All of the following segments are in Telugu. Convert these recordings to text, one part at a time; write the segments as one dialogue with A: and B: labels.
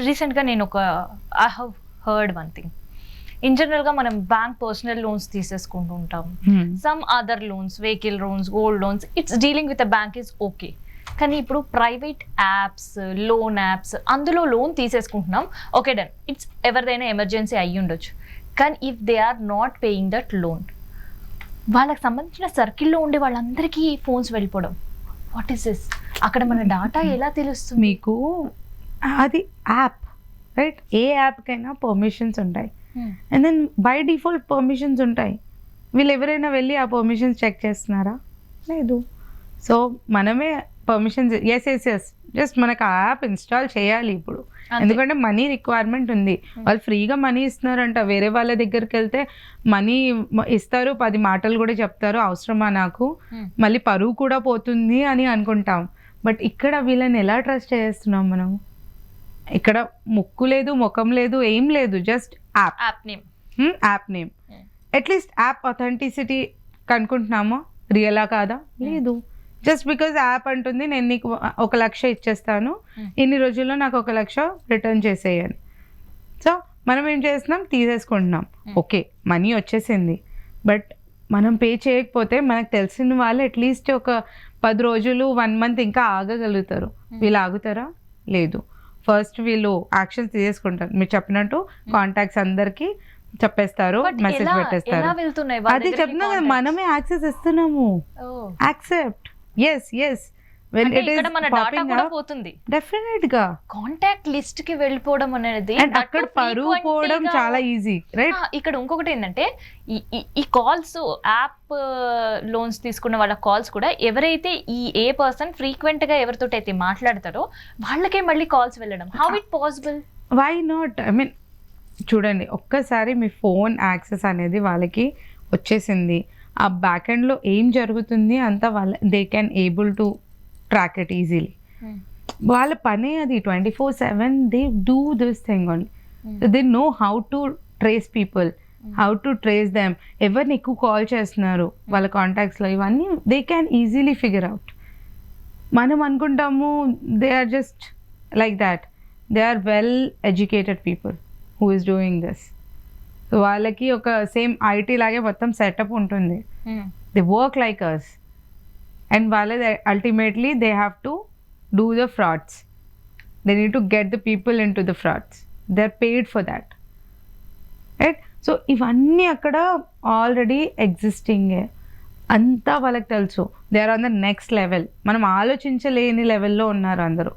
A: రీసెంట్గా నేను I have heard one thing. In జనరల్గా మనం బ్యాంక్ పర్సనల్ లోన్స్ తీసేసుకుంటూ ఉంటాం, some other loans, vehicle loans, gold loans, it's dealing with a bank is okay. కానీ ఇప్పుడు ప్రైవేట్ యాప్స్, లోన్ యాప్స్, అందులో లోన్ తీసేసుకుంటున్నాం, ఓకే డన్, ఇట్స్ ఎవరిదైనా ఎమర్జెన్సీ అయ్యి ఉండొచ్చు. కానీ if they are not paying that loan, వాళ్ళకి సంబంధించిన సర్కిల్లో ఉండే వాళ్ళందరికీ ఫోన్స్ వెళ్ళిపోవడం, వాట్ ఈస్ దిస్? అక్కడ మన డాటా ఎలా తెలుస్తుంది
B: మీకు? అది యాప్, రైట్? ఏ యాప్కైనా పర్మిషన్స్ ఉంటాయి, and then by default permissions ఉంటాయి. వీళ్ళు ఎవరైనా వెళ్ళి ఆ పర్మిషన్స్ చెక్ చేస్తున్నారా? లేదు. సో మనమే పర్మిషన్స్, ఎస్ జస్ట్ మనకు ఆ యాప్ ఇన్స్టాల్ చేయాలి ఇప్పుడు, ఎందుకంటే మనీ రిక్వైర్మెంట్ ఉంది. వాళ్ళు ఫ్రీగా మనీ ఇస్తున్నారంట, వేరే వాళ్ళ దగ్గరికి వెళ్తే మనీ ఇస్తారు, 10 మాటలు కూడా చెప్తారు, అవసరమా నాకు, మళ్ళీ పరువు కూడా పోతుంది అని అనుకుంటాం. బట్ ఇక్కడ వీళ్ళని ఎలా ట్రస్ట్ చేస్తున్నాం మనం? ఇక్కడ ముక్కు లేదు, ముఖం లేదు, ఏం లేదు, just app name. At least app authenticity కనుక్కుంటున్నామా? రియలా కాదా? లేదు. జస్ట్ బికాజ్ యాప్ అంటుంది నేను నీకు 1 లక్ష ఇచ్చేస్తాను, ఇన్ని రోజుల్లో నాకు 1 లక్ష రిటర్న్ చేసేయని. సో మనం ఏం చేస్తున్నాం? తీసేసుకుంటున్నాం. ఓకే, మనీ వచ్చేసింది, బట్ మనం పే చేయకపోతే మనకు తెలిసిన వాళ్ళు అట్లీస్ట్ ఒక 10 రోజులు, 1 మంత్ ఇంకా ఆగగలుగుతారు. వీళ్ళు ఆగుతారా? లేదు. ఫస్ట్ వీళ్ళు యాక్షన్స్ తీసేసుకుంటారు. మీరు చెప్పినట్టు కాంటాక్ట్స్ అందరికి చెప్పేస్తారు, మెసేజ్ పెట్టేస్తారు. అది చెప్తున్నా కదా, మనమే యాక్సెస్ ఇస్తున్నాము. Accept, yes when it is popping up, definite గా
A: కాంటాక్ట్ లిస్ట్ కి వెళ్ళిపోవడం అనేది,
B: అక్కడ పరువు పోవడం చాలా ఈజీ, రైట్?
A: ఇక్కడ ఇంకొకటి ఏంటంటే ఈ కాల్స్, యాప్ లోన్స్ తీసుకున్న వాళ్ళ కాల్స్ కూడా ఎవరైతే ఏ పర్సన్ ఫ్రీక్వెంట్ గా ఎవరితో అయితే మాట్లాడతారో వాళ్ళకే మళ్ళీ కాల్స్ వెళ్ళడం. How it possible?
B: Why not? I mean చూడండి, ఒక్కసారి మీ ఫోన్ యాక్సెస్ అనేది వాళ్ళకి వచ్చేసింది, ఆ బ్యాక్ ఎండ్ లో ఏం జరుగుతుంది అంతా they can able to track it easily. వాళ్ళ పనే అది, 24/7 they do this thing only. They know how to trace people, how to trace them, ఎవరిని ఎక్కువ కాల్ చేస్తున్నారు వాళ్ళ కాంటాక్ట్స్లో, ఇవన్నీ they can easily figure out. మనం అనుకుంటాము they are just like that, they are well educated people who is doing this. వాళ్ళకి ఒక సేమ్ ఐటీ లాగే మొత్తం సెటప్ ఉంటుంది, they work like us. And ultimately they have to do the frauds. They need to get the people into the frauds. They're paid for that, right? So ఇవన్నీ అక్కడ ఆల్రెడీ ఎగ్జిస్టింగ్, అంతా వాళ్ళకి తెలుసు. They are on the next level, మనం ఆలోచించలేని లెవెల్లో ఉన్నారు అందరూ.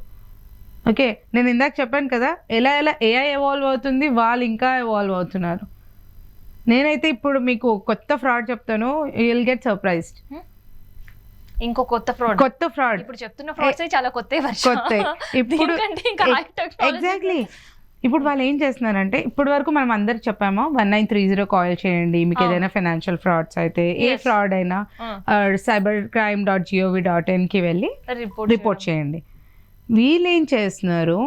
B: ఓకే, నేను ఇందాక చెప్పాను కదా, ఎలా ఏఐ ఎవాల్వ్ అవుతుంది, వాళ్ళు ఇంకా ఎవాల్వ్ అవుతున్నారు. నేనైతే ఇప్పుడు మీకు కొత్త ఫ్రాడ్ చెప్తాను, యూ విల్ గెట్ సర్ప్రైజ్డ్.
A: ఇంకో కొత్త ఫ్రాడ్ ఇప్పుడు చెప్తున్న ఫ్రాడ్స్ చాలా కొత్త
B: ఇప్పుడు. ఎగ్జాక్ట్లీ. ఇప్పుడు వాళ్ళు ఏం చేస్తున్నారంటే, ఇప్పటి వరకు మనం అందరికి చెప్పామా 1930 కాల్ చేయండి మీకు ఏదైనా ఫైనాన్షియల్ ఫ్రాడ్స్ అయితే, ఏ ఫ్రాడ్ అయినా cybercrime.gov.in కి వెళ్ళి రిపోర్ట్ చేయండి. వీళ్ళు ఏం చేస్తున్నారు,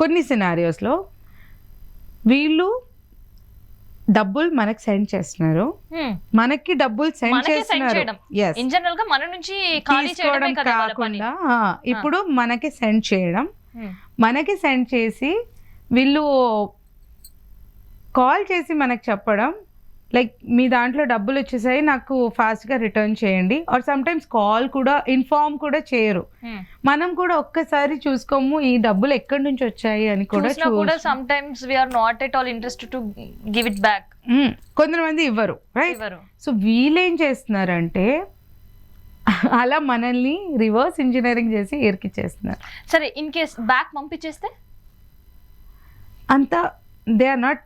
B: కొన్ని సినారియోస్లో వీళ్ళు డబ్బులు మనకి సెండ్ చేస్తున్నారు, మనకి డబ్బులు సెండ్ చేస్తున్నారు. తీసుకోవడం కాకుండా ఇప్పుడు మనకి సెండ్ చేయడం, మనకి సెండ్ చేసి వీళ్ళు కాల్ చేసి మనకి చెప్పడం, లైక్ మీ దాంట్లో డబ్బులు వచ్చేసాయి నాకు ఫాస్ట్గా రిటర్న్ చేయండి. ఆర్ సమ్టైమ్స్ కాల్ కూడా ఇన్ఫార్మ్ కూడా చేయరు, మనం కూడా ఒక్కసారి చూసుకోము ఈ డబ్బులు ఎక్కడి నుంచి వచ్చాయి అని కూడా. కొంతమంది ఇవ్వరు, రైట్? సో వీళ్ళేం చేస్తున్నారంటే అలా మనల్ని రివర్స్ ఇంజనీరింగ్ చేసి ఇరికిచ్చేస్తున్నారు.
A: సరే, ఇన్ కేస్ బ్యాక్ పంపించేస్తే
B: అంతా they are not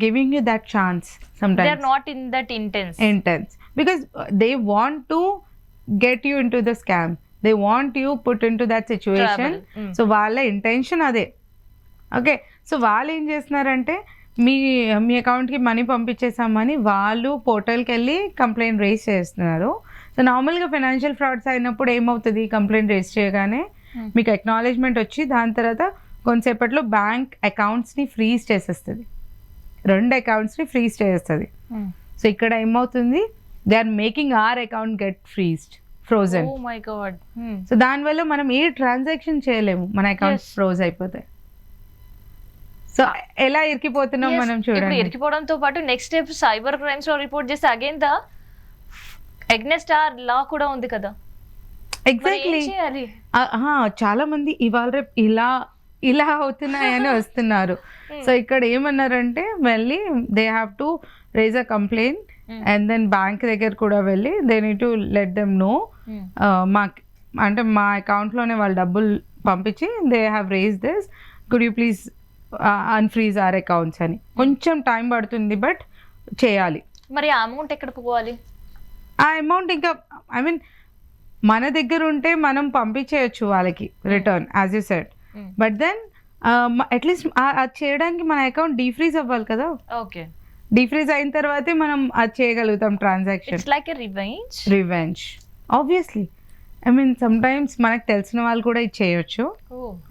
B: giving you that chance. Sometimes
A: they are not in that intense
B: because they want to get you into the scam, they want you put into that situation. So వాళ్ళ ఇంటెన్షన్ అదే. ఓకే, సో వాళ్ళు ఏం చేస్తున్నారంటే మీ అకౌంట్కి మనీ పంపించేసామని వాళ్ళు పోర్టల్కి వెళ్ళి కంప్లైంట్ రేస్ చేస్తున్నారు. సో నార్మల్గా ఫైనాన్షియల్ ఫ్రాడ్స్ అయినప్పుడు ఏమవుతుంది, కంప్లైంట్ రేస్ చేయగానే మీకు అక్నాలెడ్జ్మెంట్ వచ్చి దాని తర్వాత కొంతసేపట్లో బ్యాంక్ అకౌంట్స్ని ఫ్రీజ్ చేసేస్తుంది, 2 అకౌంట్స్ని ఫ్రీజ్ చేస్తుంది. సో ఇక్కడ ఏమవుతుంది, they are making our account get freezed. Frozen.
A: Oh my God.
B: So దానివల్ల మనం ఏ ట్రాన్సాక్షన్ చేయలేము, మన అకౌంట్
A: Yes.
B: ఫ్రోజ్ అయిపోతాయి. సో ఎలా ఇరికిపోతున్నాం మనం
A: ఇప్పుడు
B: చూడండి.
A: ఇరికిపోవడంతో పాటు నెక్స్ట్ స్టెప్ సైబర్ క్రైమ్స్ లో రిపోర్ట్ చేస్తే అగైన్ ద అగైన్స్ట్ ఆర్ లా కూడా ఉంది కదా. మరి ఏం
B: ఎగ్జాక్ట్లీ.
A: చేయాలి?
B: చాలా మంది ఇవాళ రేపు ఇలా అవుతున్నాయని వస్తున్నారు. సో ఇక్కడ ఏమన్నారంటే వెళ్ళి they have to raise a complaint and then bank దగ్గర కూడా వెళ్ళి they need to let them know, అంటే మా అకౌంట్లోనే వాళ్ళు డబ్బులు పంపించి they have raise this, could you please unfreeze our accounts అని. కొంచెం టైం పడుతుంది బట్ చేయాలి.
A: మరి ఆ అమౌంట్ ఎక్కడ పోవాలి?
B: ఆ అమౌంట్ ఇంకా ఐ మీన్ మన దగ్గర ఉంటే మనం పంపించేయచ్చు వాళ్ళకి return as you said, but then at least అది చేయడానికి మన అకౌంట్ డీఫ్రీజ్ అవ్వాలి కదా.
A: ఓకే,
B: డీఫ్రీజ్ అయిన తర్వాతే మనం అది చేయగలుగుతాం transaction.
A: It's like a revenge.
B: Revenge obviously. I mean some times మనకు తెలిసిన వాళ్ళు కూడా ఇది చేయొచ్చు,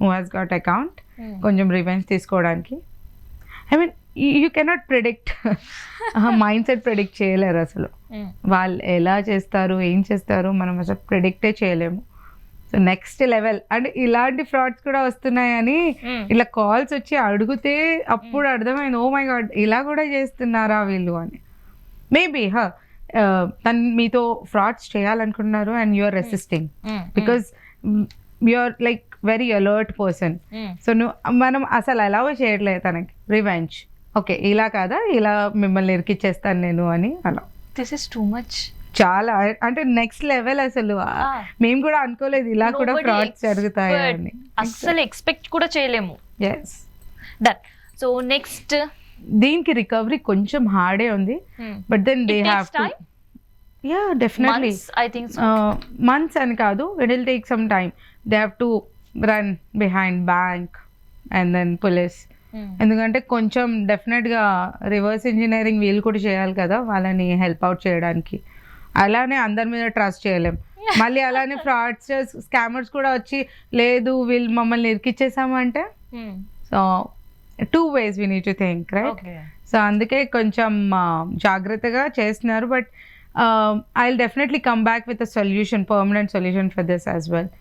B: హూ హాస్ గాట్ అకౌంట్, కొంచెం రివెంజ్ తీసుకోవడానికి. I mean you cannot predict, mind set predict చేయలేరు అసలు. వాళ్ళు ఎలా చేస్తారు, ఏం చేస్తారు మనం అసలు ప్రిడిక్టే చేయలేము. సో నెక్స్ట్ లెవెల్ అంటే ఇలాంటి ఫ్రాడ్స్ కూడా వస్తున్నాయని ఇలా కాల్స్ వచ్చి అడిగితే అప్పుడు అర్థమైంది, ఓ మై గాడ్ ఇలా కూడా చేస్తున్నారా వీళ్ళు అని. మేబీ తను మీతో ఫ్రాడ్స్ చేయాలనుకుంటున్నారు and you are resisting because you are like very alert person. So మనం అసలు అలౌ చేయట్లేదు తనకి రివెంజ్. ఓకే ఇలా కాదా, ఇలా మిమ్మల్ని ఇరికిచ్చేస్తాను నేను అని అలా.
A: This is too much.
B: చాలా అంటే నెక్స్ట్ లెవెల్ అసలు. మేము కూడా అనుకోలేదు ఇలా కూడా ఫ్రాడ్స్ జరుగుతాయని,
A: అస్సలు ఎక్స్పెక్ట్ కూడా చేయలేము.
B: ఎస్.
A: దట్ సో నెక్స్ట్
B: దీనికి రికవరీ కొంచెం హార్డే ఉంది, but then they have to, ya definitely
A: I think
B: months అని కాదు, it will take some time. They have to run behind bank and then police. ఎందుకంటే కొంచెం డెఫినెట్గా రివర్స్ ఇంజనీరింగ్ వీళ్ళు కూడా చేయాలి కదా వాళ్ళని హెల్ప్ అవుట్ చేయడానికి. అలానే అందరి మీద ట్రస్ట్ చేయలేం. మళ్ళీ అలానే ఫ్రాడ్స్టర్స్ స్కామర్స్ కూడా వచ్చి లేదు వీళ్ళు మమ్మల్ని ఇరికిచ్చేసామంటే, so two ways we need to think right. So అందుకే కొంచెం జాగ్రత్తగా చేస్తున్నారు, but I will definitely come back with a solution, permanent solution for this as well.